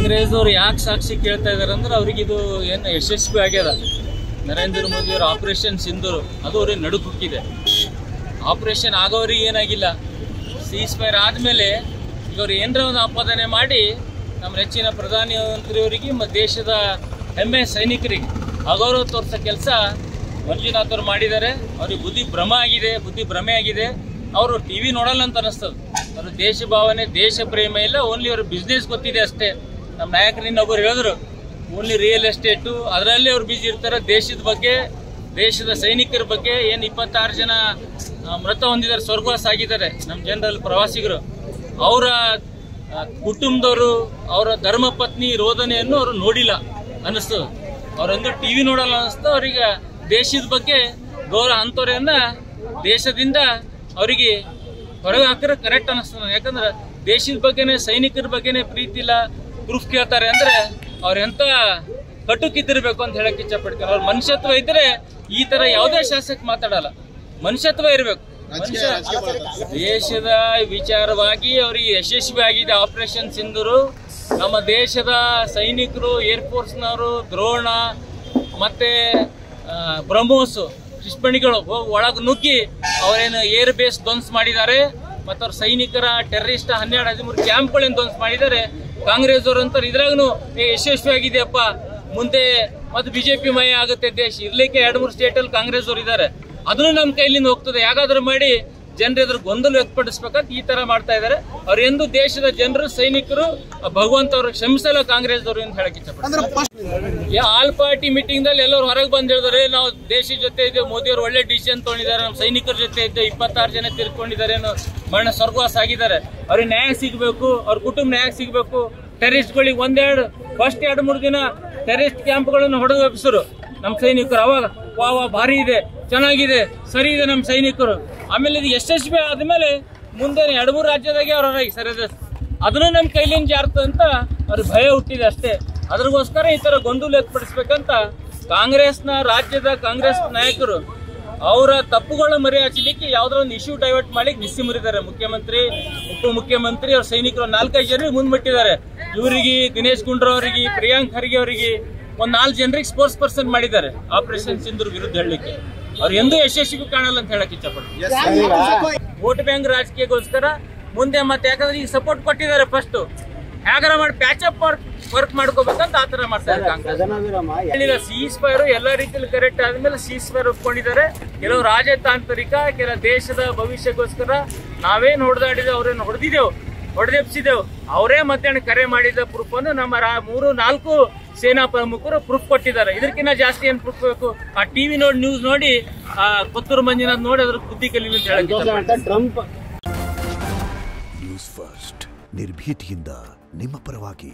ಕಾಂಗ್ರೆಸ್ ಅವರು ಯಾಕೆ ಸಾಕ್ಷಿ ಕೇಳ್ತಾ ಇದಾರೆ ಅಂದ್ರೆ ಅವ್ರಿಗೆ ಇದು ಏನು ಯಶಸ್ವಿ ಆಗ್ಯದ. ನರೇಂದ್ರ ಮೋದಿ ಅವರ ಆಪರೇಷನ್ ಸಿಂಧೂರ್ ಅದು ಅವ್ರಿಗೆ ನಡುಕುಕ್ಕಿದೆ. ಆಪರೇಷನ್ ಆಗೋರಿಗೆ ಏನಾಗಿಲ್ಲ, ಸೀಸ್ ಫೈರ್ ಆದಮೇಲೆ ಈಗ ಅವ್ರು ಏನರ ಒಂದು ಆಪಾದನೆ ಮಾಡಿ ನಮ್ಮ ನೆಚ್ಚಿನ ಪ್ರಧಾನಮಂತ್ರಿಯವರಿಗೆ ಮತ್ತು ದೇಶದ ಹೆಮ್ಮೆ ಸೈನಿಕರಿಗೆ ಅಗೌರವ ತೋರಿಸೋ ಕೆಲಸ ಮಂಜುನಾಥ್ ಅವರು ಮಾಡಿದ್ದಾರೆ. ಅವ್ರಿಗೆ ಬುದ್ಧಿ ಭ್ರಮೆ ಆಗಿದೆ. ಅವರು ಟಿವಿ ನೋಡಲ್ಲ ಅಂತ ಅನಿಸ್ತದೆ. ಅವರು ದೇಶ ಭಾವನೆ, ದೇಶ ಪ್ರೇಮ ಇಲ್ಲ, ಓನ್ಲಿ ಅವ್ರ ಬಿಸ್ನೆಸ್ ಗೊತ್ತಿದೆ ಅಷ್ಟೇ. ನಮ್ಮ ನಾಯಕರು ಇನ್ನೊಬ್ಬರು ಹೇಳಿದ್ರು, ಓನ್ಲಿ ರಿಯಲ್ ಎಸ್ಟೇಟು ಅದರಲ್ಲೇ ಅವ್ರು ಬಿಜಿ ಇರ್ತಾರೆ. ದೇಶದ ಬಗ್ಗೆ, ದೇಶದ ಸೈನಿಕರ ಬಗ್ಗೆ ಏನು 26 ಜನ ಮೃತ ಹೊಂದಿದ್ದಾರೆ, ಸ್ವರ್ಗವಾಸ ಆಗಿದ್ದಾರೆ ನಮ್ಮ ಜನರಲ್ ಪ್ರವಾಸಿಗರು. ಅವರ ಕುಟುಂಬದವರು, ಅವರ ಧರ್ಮಪತ್ನಿ ರೋದನೆಯನ್ನು ಅವರು ನೋಡಿಲ್ಲ ಅನ್ನಿಸ್ತದೆ. ಅವರಂದು ಟಿವಿ ನೋಡಲ್ಲ ಅನ್ನಿಸ್ತು. ಅವ್ರಿಗೆ ದೇಶದ ಬಗ್ಗೆ ಗೌರವ ಅಂಥವ್ರೆಯನ್ನ ದೇಶದಿಂದ ಅವರಿಗೆ ಹೊರಗೆ ಹಾಕಿದ್ರೆ ಕರೆಕ್ಟ್ ಅನ್ನಿಸ್ತದೆ. ಯಾಕಂದ್ರೆ ದೇಶದ ಬಗ್ಗೆನೇ, ಸೈನಿಕರ ಬಗ್ಗೆನೇ ಪ್ರೀತಿ ಇಲ್ಲ, ಪ್ರೂಫ್ ಕೇಳ್ತಾರೆ ಅಂದ್ರೆ ಅವ್ರ ಎಂತ ಕಟುಕಿದ್ದಿರ್ಬೇಕು ಅಂತ ಹೇಳಕ್ ಇಚ್ಛಪಡ್ತಾರೆ. ಅವ್ರ ಮನುಷ್ಯತ್ವ ಇದ್ರೆ ಈ ತರ ಯಾವುದೇ ಶಾಸಕ ಮಾತಾಡಲ್ಲ. ಮನುಷ್ಯತ್ವ ಇರಬೇಕು. ದೇಶದ ವಿಚಾರವಾಗಿ ಅವರಿಗೆ ಯಶಸ್ವಿ ಆಗಿದೆ ಆಪರೇಷನ್ ಸಿಂಧೂರು. ನಮ್ಮ ದೇಶದ ಸೈನಿಕರು, ಏರ್ಫೋರ್ಸ್ನವರು, ದ್ರೋಣ ಮತ್ತೆ ಬ್ರಹ್ಮೋಸ್ ಕ್ಷಿಪಣಿಗಳು ಒಳಗೆ ನುಗ್ಗಿ ಅವರೇನು ಏರ್ ಬೇಸ್ ಧ್ವಂಸ ಮಾಡಿದ್ದಾರೆ. ಮತ್ತು ಅವ್ರ ಸೈನಿಕರ ಟೆರರಿಸ್ಟ್ 12-13 ಕ್ಯಾಂಪ್ಗಳೇನು ಧ್ವಂಸ ಮಾಡಿದ್ದಾರೆ. ಕಾಂಗ್ರೆಸ್ ಅವರು ಅಂತಾರೆ ಇದ್ರಾಗೂ ಯಶಸ್ವಿ ಆಗಿದೆಯಪ್ಪ, ಮುಂದೆ ಮತ್ತೆ ಬಿಜೆಪಿ ಮಯ ಆಗುತ್ತೆ ದೇಶ. ಇರ್ಲಿಕ್ಕೆ 2-3 ಸ್ಟೇಟಲ್ಲಿ ಕಾಂಗ್ರೆಸ್ ಅವರು ಇದ್ದಾರೆ. ಅದನ್ನು ನಮ್ಮ ಕೈಲಿಂದ ಹೋಗ್ತದೆ. ಯಾಗಾದ್ರೂ ಮಾಡಿ ಜನರ ಗೊಂದಲ ವ್ಯಕ್ತಪಡಿಸ್ಬೇಕಂತ ಈ ತರ ಮಾಡ್ತಾ ಇದ್ದಾರೆ. ಅವ್ರು ಎಂದು ದೇಶದ ಜನರು, ಸೈನಿಕರು, ಭಗವಂತ ಅವ್ರಿಗೆ ಕ್ಷಮಿಸಲ್ಲ ಕಾಂಗ್ರೆಸ್ ಅವರು ಅಂತ ಹೇಳಕ್ ಇಷ್ಟಪಡ್ತಾರೆ. ಆಲ್ ಪಾರ್ಟಿ ಮೀಟಿಂಗ್ ದಲ್ಲಿ ಎಲ್ಲರೂ ಹೊರಗೆ ಬಂದ್ ಹೇಳಿದ್ರೆ ನಾವು ದೇಶದ ಜೊತೆ ಇದ್ದೇವೆ, ಮೋದಿ ಅವರು ಒಳ್ಳೆ ಡಿಸಿಷನ್ ತಗೊಂಡಿದ್ದಾರೆ, ನಮ್ಮ ಸೈನಿಕರ ಜೊತೆ ಇದ್ದೇವೆ, 26 ಜನ ತೀರ್ಕೊಂಡಿದ್ದಾರೆ, ಮರಣ ಸ್ವರ್ಗವಾಸ ಆಗಿದ್ದಾರೆ, ಅವ್ರಿಗೆ ನ್ಯಾಯ ಸಿಗಬೇಕು, ಅವ್ರ ಕುಟುಂಬ ನ್ಯಾಯ ಸಿಗಬೇಕು. ಟೆರರಿಸ್ಟ್ಗಳಿಗೆ ಫಸ್ಟ್ 2-3 ದಿನ ಟೆರರಿಸ್ಟ್ ಕ್ಯಾಂಪ್ಗಳನ್ನು ಹೊಡೆದು ಎಬ್ಸರು ನಮ್ಮ ಸೈನಿಕರು. ಅವಾಗ ವಾ ಭಾರಿ ಇದೆ, ಚೆನ್ನಾಗಿದೆ, ಸರಿ ಇದೆ ನಮ್ಮ ಸೈನಿಕರು. ಆಮೇಲೆ ಇದು ಯಶಸ್ವಿ ಆದ್ಮೇಲೆ ಮುಂದೆ 2-3 ರಾಜ್ಯದಾಗೆ ಅವ್ರ ಸರಿದ ಅದನ್ನು ನಮ್ಮ ಕೈಲಿಂದ ಜಾರ್ತ ಅಂತ ಅವ್ರಿಗೆ ಭಯ ಹುಟ್ಟಿದೆ ಅಷ್ಟೇ. ಅದ್ರಗೋಸ್ಕರ ಈ ತರ ಗೊಂದಲ ವ್ಯಕ್ತಪಡಿಸ್ಬೇಕಂತ ಕಾಂಗ್ರೆಸ್ನ ರಾಜ್ಯದ ಕಾಂಗ್ರೆಸ್ ನಾಯಕರು ಅವರ ತಪ್ಪುಗಳ ಮರೆ ಹಚ್ಚಲಿಕ್ಕೆ ಯಾವ್ದೋ ಒಂದು ಇಶ್ಯೂ ಡೈವರ್ಟ್ ಮಾಡಿ ನಿಸ್ಸಿಮರಿದ್ದಾರೆ. ಮುಖ್ಯಮಂತ್ರಿ, ಉಪಮುಖ್ಯಮಂತ್ರಿ, ಅವ್ರ ಸೈನಿಕರು 4-5 ಜನರಿಗೆ ಮುಂದ್ಬಿಟ್ಟಿದ್ದಾರೆ. ಇವರಿಗೆ ದಿನೇಶ್ ಗುಂಡೂರಾವ್ ಅವರಿಗೆ, ಪ್ರಿಯಾಂಕ್ ಖರ್ಗೆ ಅವರಿಗೆ, ಒಂದು 4 ಜನರಿಗೆ ಸ್ಪೋರ್ಟ್ಸ್ ಪರ್ಸನ್ ಮಾಡಿದ್ದಾರೆ ಆಪರೇಷನ್ ಸಿಂಧೂರ್ ವಿರುದ್ಧ ಹೇಳಲಿಕ್ಕೆ. ಅವ್ರು ಎಂದೂ ಯಶಸ್ವಿ ಕಾಣಲ್ಲ ಅಂತ ಹೇಳಕ್ ಇಷ್ಟಪಡ್ತಾರೆ. ವೋಟ್ ಬ್ಯಾಂಕ್ ರಾಜಕೀಯಕ್ಕೋಸ್ಕರ ಮುಂದೆ ಮತ್ತೆ ಯಾಕಂದ್ರೆ ಈಗ ಸಪೋರ್ಟ್ ಕೊಟ್ಟಿದ್ದಾರೆ, ಫಸ್ಟ್ ಹೇಗಾರ ಮಾಡಿ ಪ್ಯಾಚಪ್ ವರ್ಕ್ ಮಾಡ್ಕೋಬೇಕಂತ ಆತರ ಮಾಡ್ತಾರೆ ಕಾಂಗ್ರೆಸ್. ಸೀಸ್ ಫೈರ್ ಎಲ್ಲ ರೀತಿಯಲ್ಲಿ ಕರೆಕ್ಟ್ ಆದ್ಮೇಲೆ ಸೀಸ್ ಫೈರ್ ಒಪ್ಕೊಂಡಿದ್ದಾರೆ. ಕೆಲವು ರಾಜತಾಂತ್ರಿಕ, ಕೆಲ ದೇಶದ ಭವಿಷ್ಯಕ್ಕೋಸ್ಕರ ನಾವೇನ್ ಹೊಡೆದಾಡಿದೆವು, ಅವ್ರೇನು ಹೊಡೆದೆಪ್ಸಿದೆವು, ಅವರೇ ಮಧ್ಯಾಹ್ನ ಕರೆ ಮಾಡಿದ ಪ್ರೂಫ್ ಅನ್ನು ನಮ್ಮ 3-4 ಸೇನಾ ಪ್ರಮುಖರು ಪ್ರೂಫ್ ಕೊಟ್ಟಿದ್ದಾರೆ. ಇದಕ್ಕಿಂತ ಜಾಸ್ತಿ ಏನ್ ಪ್ರೂಫ್ ಬೇಕು? ಆ ಟಿವಿ ನೋಡಿ, ನ್ಯೂಸ್ ನೋಡಿ, ಕೊತ್ತೂರು ಮಂಜುನಾಥ್ ನೋಡಿ ಅದ್ರ ಬುದ್ಧಿ ಕಲಿಲಿ ಅಂತ ಹೇಳಕ್ಕೆ. ನ್ಯೂಸ್ ಫಸ್ಟ್ ನಿರ್ಭೀತಿಯಿಂದ ನಿಮ್ಮ ಪರವಾಗಿ.